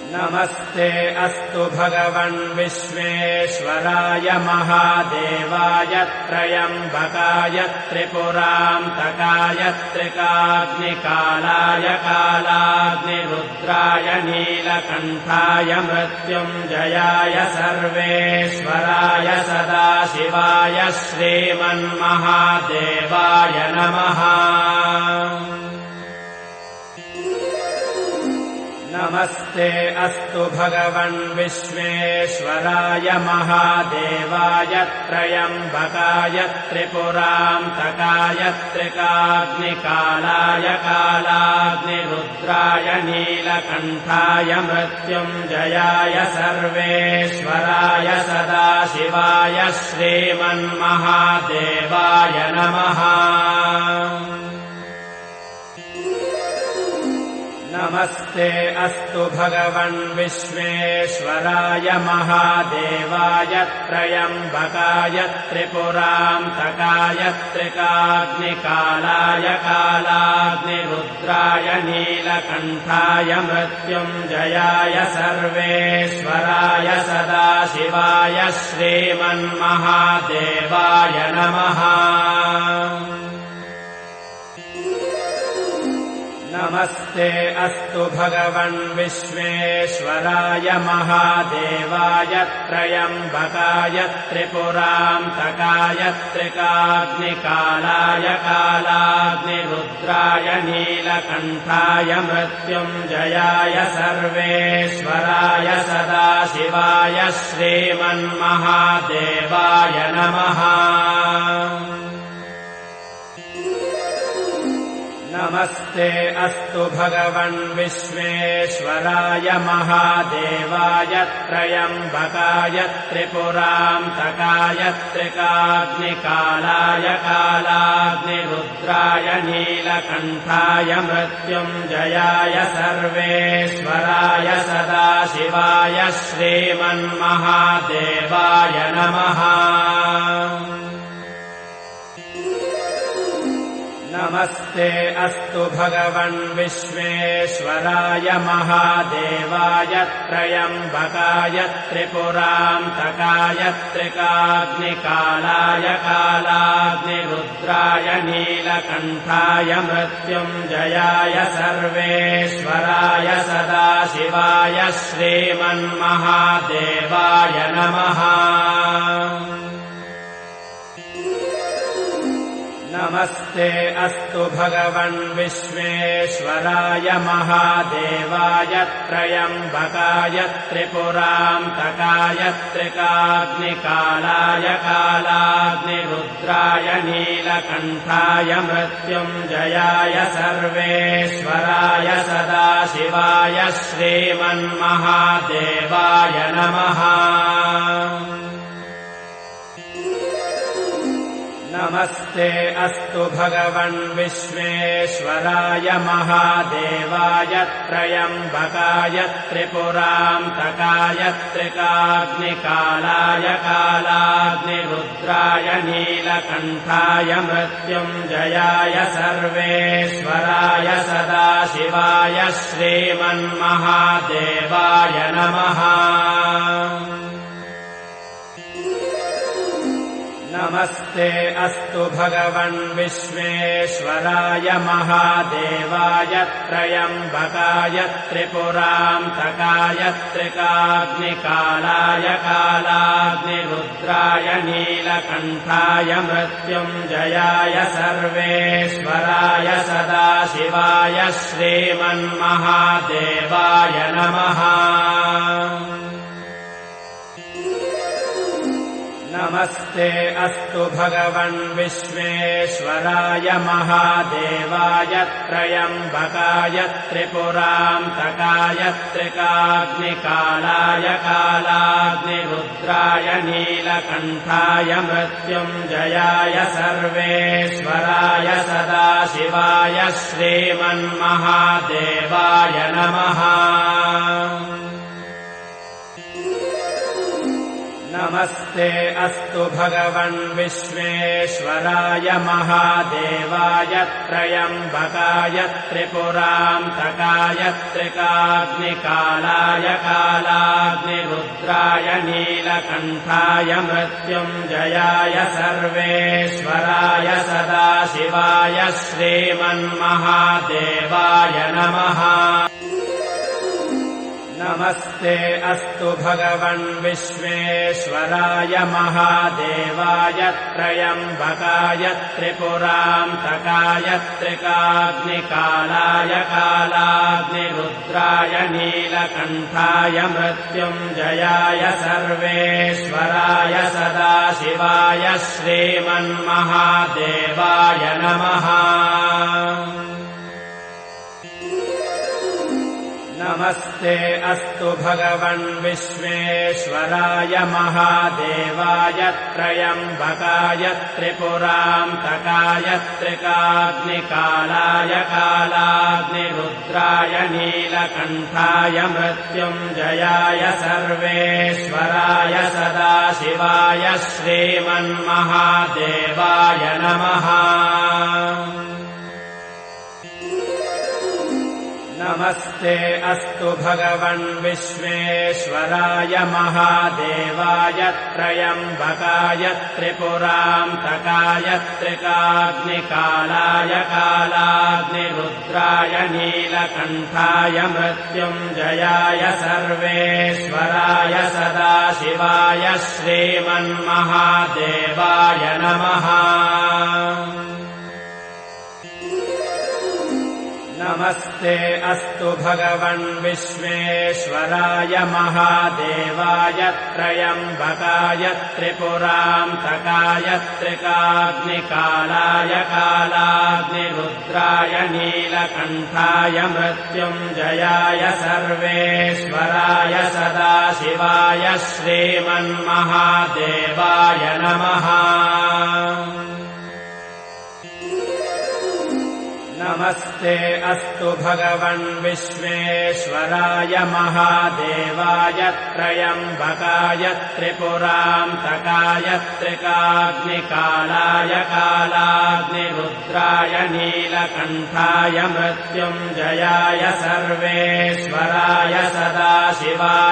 नमस्ते अस्तु भगवन् विश्वेश्वराय महादेवाय त्रयम्बकाय त्रिपुरान्तकाय त्रिकाग्निकालाय कालाग्निरुद्राय नीलकण्ठाय मृत्युञ्जयाय सर्वेश्वराय सदाशिवाय श्रीमन्महादेवाय नमः। नमस्ते अस्तु भगवन् विश्वेश्वराय महादेवाय त्रयम्बकाय त्रिपुरान्तकाय त्रिकाग्निकालाय कालाग्निरुद्राय नीलकण्ठाय मृत्युञ्जयाय सर्वेश्वराय सदाशिवाय श्रीमन्महादेवाय नमः। नमस्ते अस्तु भगवन् विश्वेश्वराय महादेवाय त्रयम्बकाय त्रिपुरान्तकाय त्रिकाग्निकालाय कालाग्निरुद्राय नीलकण्ठाय मृत्युञ्जयाय सर्वेश्वराय सदाशिवाय श्रीमन्महादेवाय नमः। नमस्ते अस्तु भगवन् विश्वेश्वराय महादेवाय त्रयम्बकाय त्रिपुरान्तकाय त्रिकाग्निकालाय कालाग्निरुद्राय नीलकण्ठाय मृत्युञ्जयाय सर्वेश्वराय सदाशिवाय श्रीमन्महादेवाय नमः। नमस्ते अस्तु भगवन् विश्वेश्वराय महादेवाय त्रयम्बकाय त्रिपुरान्तकाय त्रिकाग्निकालाय कालाग्निरुद्राय नीलकण्ठाय मृत्युञ्जयाय सर्वेश्वराय सदाशिवाय श्रीमन्महादेवाय नमः। नमस्ते अस्तु भगवन् विश्वेश्वराय महादेवाय त्रयम्बकाय त्रिपुरान्तकाय त्रिकाग्निकालाय कालाग्निरुद्राय नीलकण्ठाय मृत्युञ्जयाय सर्वेश्वराय सदाशिवाय श्रीमन्महादेवाय नमः। नमस्ते अस्तु भगवन् विश्वेश्वराय महादेवाय त्रयम्बकाय त्रिपुरान्तकाय त्रिकाग्निकालाय कालाग्निरुद्राय नीलकण्ठाय मृत्युञ्जयाय सर्वेश्वराय सदाशिवाय श्रीमन्महादेवाय नमः। नमस्ते अस्तु भगवन् विश्वेश्वराय महादेवाय त्रयम्बकाय त्रिपुरान्तकाय त्रिकाग्निकालाय कालाग्निरुद्राय नीलकण्ठाय मृत्युञ्जयाय सर्वेश्वराय सदाशिवाय श्रीमन्महादेवाय नमः। नमस्ते अस्तु भगवन् विश्वेश्वराय महादेवाय त्रयम्बकाय त्रिपुरान्तकाय त्रिकाग्निकालाय कालाग्निरुद्राय नीलकण्ठाय मृत्युञ्जयाय सर्वेश्वराय सदाशिवाय श्रीमन्महादेवाय नमः। नमस्ते अस्तु भगवन् विश्वेश्वराय महादेवाय त्रयम्बकाय त्रिपुरान्तकाय त्रिकाग्निकालाय कालाग्निरुद्राय नीलकण्ठाय मृत्युञ्जयाय सर्वेश्वराय सदाशिवाय श्रीमन्महादेवाय नमः। नमस्ते अस्तु भगवन् विश्वेश्वराय महादेवाय त्र्यम्बकाय त्रिपुरान्तकाय त्रिकाग्निकालाय कालाग्निरुद्राय नीलकण्ठाय मृत्युञ्जयाय सर्वेश्वराय सदाशिवाय श्रीमन्महादेवाय नमः। नमस्ते अस्तु भगवन् विश्वेश्वराय महादेवाय त्र्यम्बकाय त्रिपुरान्तकाय त्रिकाग्निकालाय कालाग्निरुद्राय नीलकण्ठाय मृत्युञ्जयाय सर्वेश्वराय सदाशिवाय श्रीमन्महादेवाय नमः। नमस्ते अस्तु भगवन् विश्वेश्वराय महादेवाय त्र्यम्बकाय त्रिपुरान्तकाय त्रिकाग्निकालाय कालाग्निरुद्राय नीलकण्ठाय मृत्युञ्जयाय सर्वेश्वराय सदाशिवाय श्रीमन्महादेवाय नमः। नमस्ते अस्तु भगवन् विश्वेश्वराय महादेवाय त्र्यम्बकाय त्रिपुरान्तकाय त्रिकाग्निकालाय कालाग्निरुद्राय नीलकण्ठाय मृत्युञ्जयाय सर्वेश्वराय सदाशिवाय श्रीमन्महादेवाय नमः। नमस्ते अस्तु भगवन् विश्वेश्वराय महादेवाय त्र्यम्बकाय त्रिपुरान्तकाय त्रिकाग्निकालाय कालाग्निरुद्राय नीलकण्ठाय मृत्युञ्जयाय सर्वेश्वराय सदाशिवाय श्रीमन्महादेवाय नमः। नमस्ते अस्तु भगवन् विश्वेश्वराय महादेवाय त्र्यम्बकाय त्रिपुरान्तकाय त्रिकाग्निकालाय कालाग्निरुद्राय नीलकण्ठाय मृत्युञ्जयाय सर्वेश्वराय सदाशिवाय